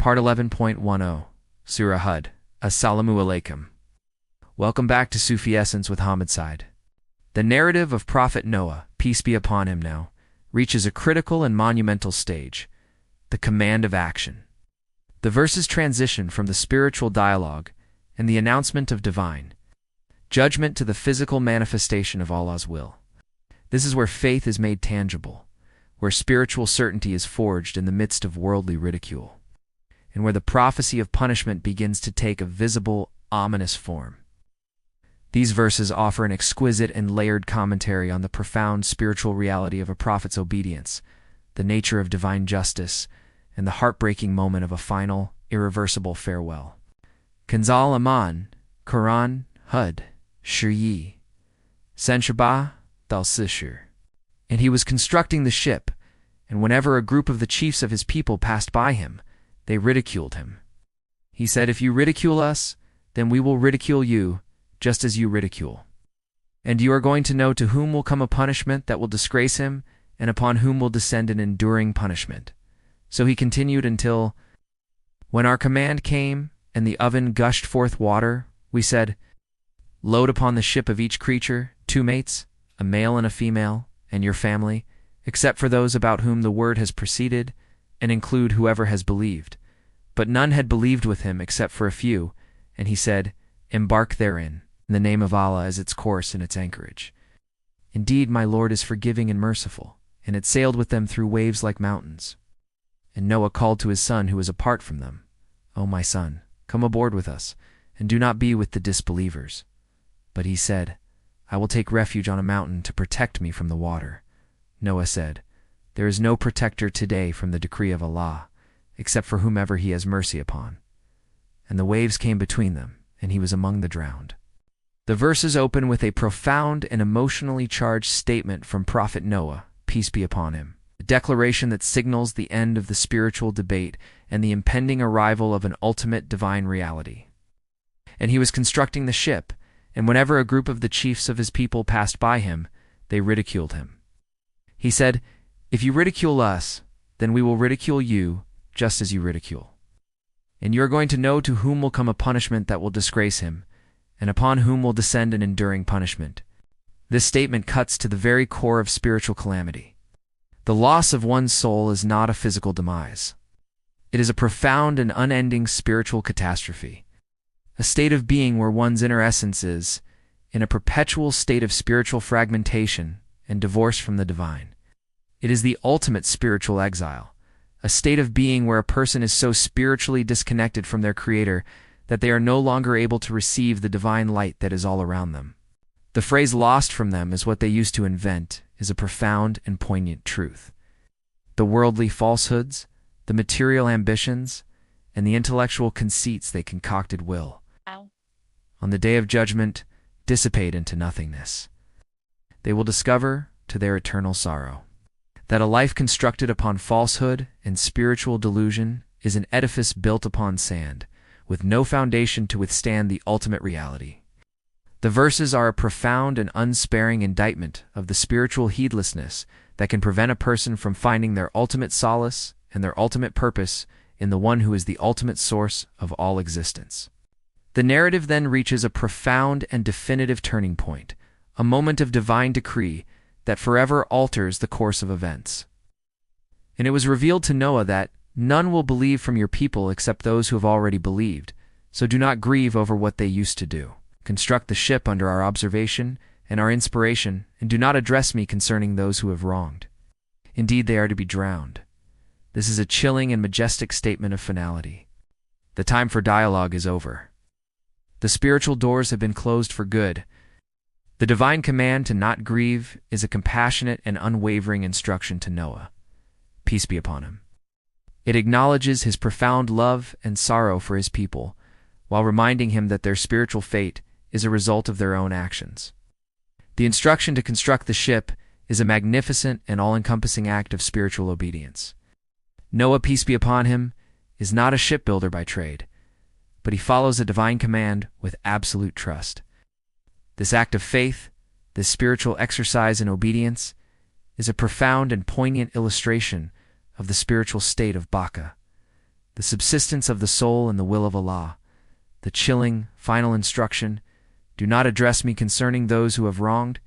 Part 11.10, Surah Hud. Assalamu alaikum. Welcome back to Sufi Essence with Hammad Syed. The narrative of Prophet Noah, peace be upon him now, reaches a critical and monumental stage, the command of action. The verses transition from the spiritual dialogue and the announcement of divine judgment to the physical manifestation of Allah's will. This is where faith is made tangible, where spiritual certainty is forged in the midst of worldly ridicule, and where the prophecy of punishment begins to take a visible, ominous form. These verses offer an exquisite and layered commentary on the profound spiritual reality of a prophet's obedience, the nature of divine justice, and the heartbreaking moment of a final, irreversible farewell. Kanzal Aman, Quran, Hud, Shiryi, Senshaba, Dalsishir. And he was constructing the ship, and whenever a group of the chiefs of his people passed by him, they ridiculed him. He said, "If you ridicule us, then we will ridicule you, just as you ridicule. And you are going to know to whom will come a punishment that will disgrace him, and upon whom will descend an enduring punishment." So he continued until, when our command came, and the oven gushed forth water, we said, "Load upon the ship of each creature 2 mates, a male and a female, and your family, except for those about whom the word has proceeded, and include whoever has believed." But none had believed with him except for a few, and he said, "Embark therein, in the name of Allah as its course and its anchorage. Indeed, my Lord is forgiving and merciful," and it sailed with them through waves like mountains. And Noah called to his son who was apart from them, "O my son, come aboard with us, and do not be with the disbelievers." But he said, "I will take refuge on a mountain to protect me from the water." Noah said, "There is no protector today from the decree of Allah, except for whomever he has mercy upon." And the waves came between them, and he was among the drowned. The verses open with a profound and emotionally charged statement from Prophet Noah, peace be upon him, a declaration that signals the end of the spiritual debate and the impending arrival of an ultimate divine reality. And he was constructing the ship, and whenever a group of the chiefs of his people passed by him, they ridiculed him. He said, "If you ridicule us, then we will ridicule you, just as you ridicule. And you are going to know to whom will come a punishment that will disgrace him, and upon whom will descend an enduring punishment." This statement cuts to the very core of spiritual calamity. The loss of one's soul is not a physical demise. It is a profound and unending spiritual catastrophe, a state of being where one's inner essence is in a perpetual state of spiritual fragmentation and divorce from the divine. It is the ultimate spiritual exile, a state of being where a person is so spiritually disconnected from their Creator that they are no longer able to receive the divine light that is all around them. The phrase "lost from them" is what they used to invent, is a profound and poignant truth. The worldly falsehoods, the material ambitions, and the intellectual conceits they concocted will, on the day of judgment, dissipate into nothingness. They will discover, to their eternal sorrow, that a life constructed upon falsehood and spiritual delusion is an edifice built upon sand, with no foundation to withstand the ultimate reality. The verses are a profound and unsparing indictment of the spiritual heedlessness that can prevent a person from finding their ultimate solace and their ultimate purpose in the one who is the ultimate source of all existence. The narrative then reaches a profound and definitive turning point, a moment of divine decree that forever alters the course of events. And it was revealed to Noah that none will believe from your people except those who have already believed, so do not grieve over what they used to do. Construct the ship under our observation and our inspiration, and do not address me concerning those who have wronged. Indeed, they are to be drowned. This is a chilling and majestic statement of finality. The time for dialogue is over. The spiritual doors have been closed for good. The divine command to not grieve is a compassionate and unwavering instruction to Noah, peace be upon him. It acknowledges his profound love and sorrow for his people, while reminding him that their spiritual fate is a result of their own actions. The instruction to construct the ship is a magnificent and all-encompassing act of spiritual obedience. Noah, peace be upon him, is not a shipbuilder by trade, but he follows a divine command with absolute trust. This act of faith, this spiritual exercise in obedience, is a profound and poignant illustration of the spiritual state of Baka, the subsistence of the soul and the will of Allah, the chilling, final instruction, "Do not address me concerning those who have wronged,"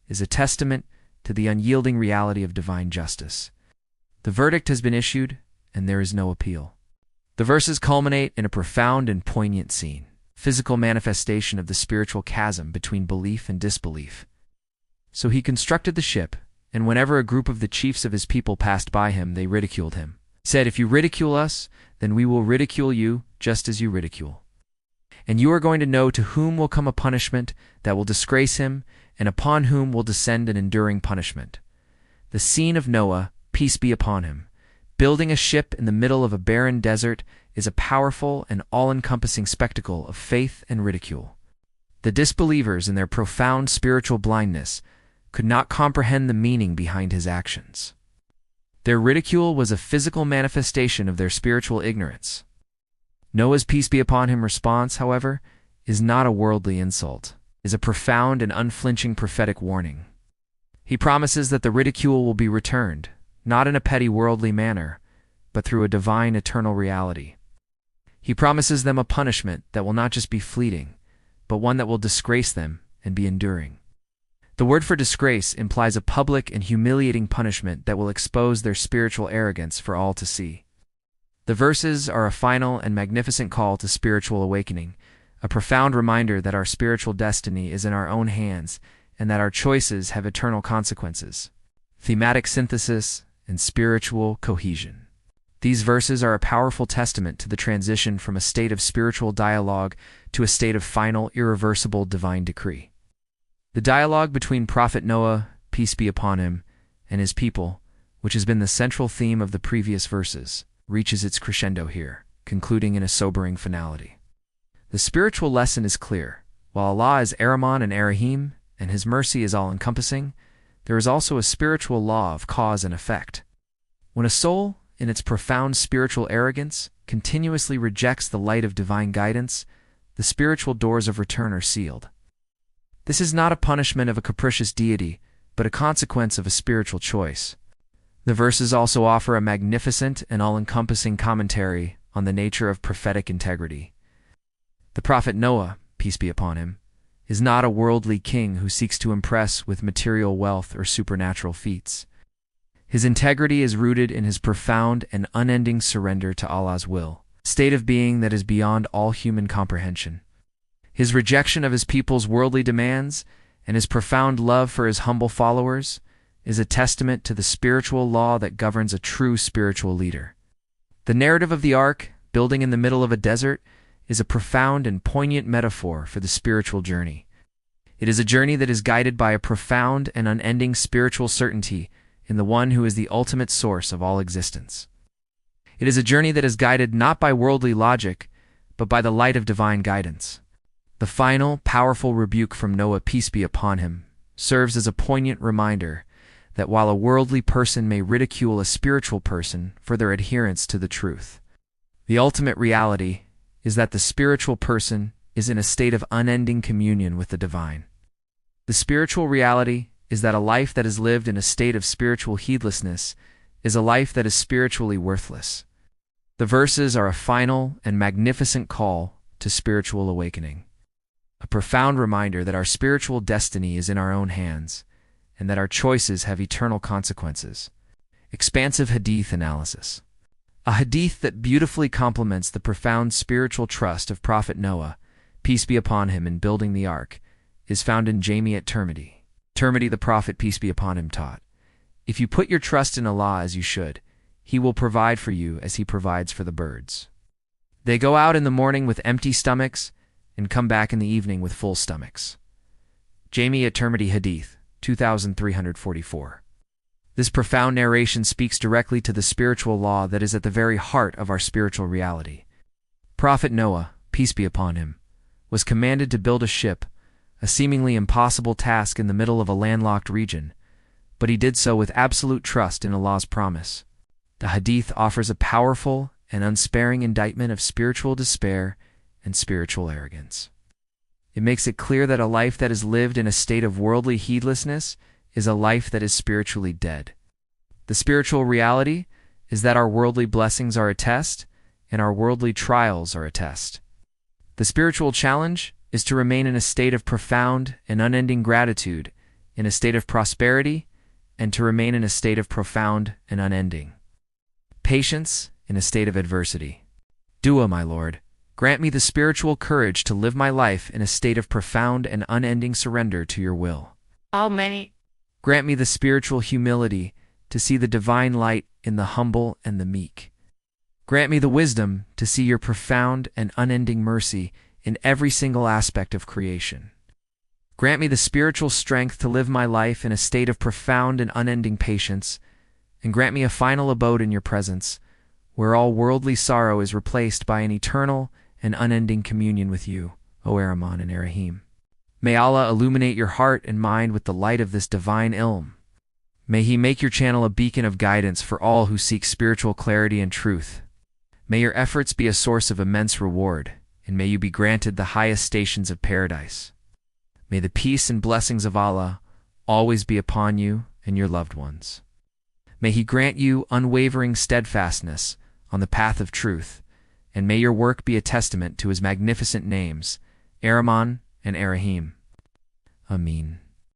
is a testament to the unyielding reality of divine justice. The verdict has been issued, and there is no appeal. The verses culminate in a profound and poignant scene, physical manifestation of the spiritual chasm between belief and disbelief. So he constructed the ship, and whenever a group of the chiefs of his people passed by him, they ridiculed him. He said, "If you ridicule us, then we will ridicule you just as you ridicule. And you are going to know to whom will come a punishment that will disgrace him, and upon whom will descend an enduring punishment." The scene of Noah, peace be upon him, building a ship in the middle of a barren desert is a powerful and all-encompassing spectacle of faith and ridicule. The disbelievers, in their profound spiritual blindness, could not comprehend the meaning behind his actions. Their ridicule was a physical manifestation of their spiritual ignorance. Noah's peace be upon him response, however, is not a worldly insult, is a profound and unflinching prophetic warning. He promises that the ridicule will be returned, not in a petty worldly manner, but through a divine eternal reality. He promises them a punishment that will not just be fleeting, but one that will disgrace them and be enduring. The word for disgrace implies a public and humiliating punishment that will expose their spiritual arrogance for all to see. The verses are a final and magnificent call to spiritual awakening, a profound reminder that our spiritual destiny is in our own hands and that our choices have eternal consequences. Thematic synthesis and spiritual cohesion. These verses are a powerful testament to the transition from a state of spiritual dialogue to a state of final, irreversible divine decree. The dialogue between Prophet Noah, peace be upon him, and his people, which has been the central theme of the previous verses, reaches its crescendo here, concluding in a sobering finality. The spiritual lesson is clear. While Allah is Ar-Rahman and Ar-Rahim, and His mercy is all-encompassing, there is also a spiritual law of cause and effect. When a soul, in its profound spiritual arrogance, continuously rejects the light of divine guidance, the spiritual doors of return are sealed. This is not a punishment of a capricious deity, but a consequence of a spiritual choice. The verses also offer a magnificent and all-encompassing commentary on the nature of prophetic integrity. The prophet Noah, peace be upon him, is not a worldly king who seeks to impress with material wealth or supernatural feats. His integrity is rooted in his profound and unending surrender to Allah's will, a state of being that is beyond all human comprehension. His rejection of his people's worldly demands and his profound love for his humble followers is a testament to the spiritual law that governs a true spiritual leader. The narrative of the ark, building in the middle of a desert, is a profound and poignant metaphor for the spiritual journey. It is a journey that is guided by a profound and unending spiritual certainty in the one who is the ultimate source of all existence. It is a journey that is guided not by worldly logic, but by the light of divine guidance. The final, powerful rebuke from Noah, peace be upon him, serves as a poignant reminder that while a worldly person may ridicule a spiritual person for their adherence to the truth, the ultimate reality is that the spiritual person is in a state of unending communion with the divine. The spiritual reality is that a life that is lived in a state of spiritual heedlessness is a life that is spiritually worthless. The verses are a final and magnificent call to spiritual awakening, a profound reminder that our spiritual destiny is in our own hands and that our choices have eternal consequences. Expansive Hadith analysis. A hadith that beautifully complements the profound spiritual trust of Prophet Noah, peace be upon him, in building the ark, is found in Jami at-Tirmidhi. Tirmidhi the Prophet, peace be upon him, taught, "If you put your trust in Allah as you should, He will provide for you as He provides for the birds. They go out in the morning with empty stomachs and come back in the evening with full stomachs." Jami at-Tirmidhi Hadith 2344. This profound narration speaks directly to the spiritual law that is at the very heart of our spiritual reality. Prophet Noah, peace be upon him, was commanded to build a ship, a seemingly impossible task in the middle of a landlocked region, but he did so with absolute trust in Allah's promise. The Hadith offers a powerful and unsparing indictment of spiritual despair and spiritual arrogance. It makes it clear that a life that is lived in a state of worldly heedlessness is a life that is spiritually dead. The spiritual reality is that our worldly blessings are a test, and our worldly trials are a test. The spiritual challenge is to remain in a state of profound and unending gratitude, in a state of prosperity, and to remain in a state of profound and unending patience in a state of adversity. Dua, my Lord, grant me the spiritual courage to live my life in a state of profound and unending surrender to your will. Amen. Grant me the spiritual humility to see the divine light in the humble and the meek. Grant me the wisdom to see your profound and unending mercy in every single aspect of creation. Grant me the spiritual strength to live my life in a state of profound and unending patience, and grant me a final abode in your presence, where all worldly sorrow is replaced by an eternal and unending communion with you, O Ar-Rahman and Ar-Rahim. May Allah illuminate your heart and mind with the light of this divine ilm. May He make your channel a beacon of guidance for all who seek spiritual clarity and truth. May your efforts be a source of immense reward, and may you be granted the highest stations of paradise. May the peace and blessings of Allah always be upon you and your loved ones. May He grant you unwavering steadfastness on the path of truth, and may your work be a testament to His magnificent names, Ar-Rahman and Ar-Rahim. Amin.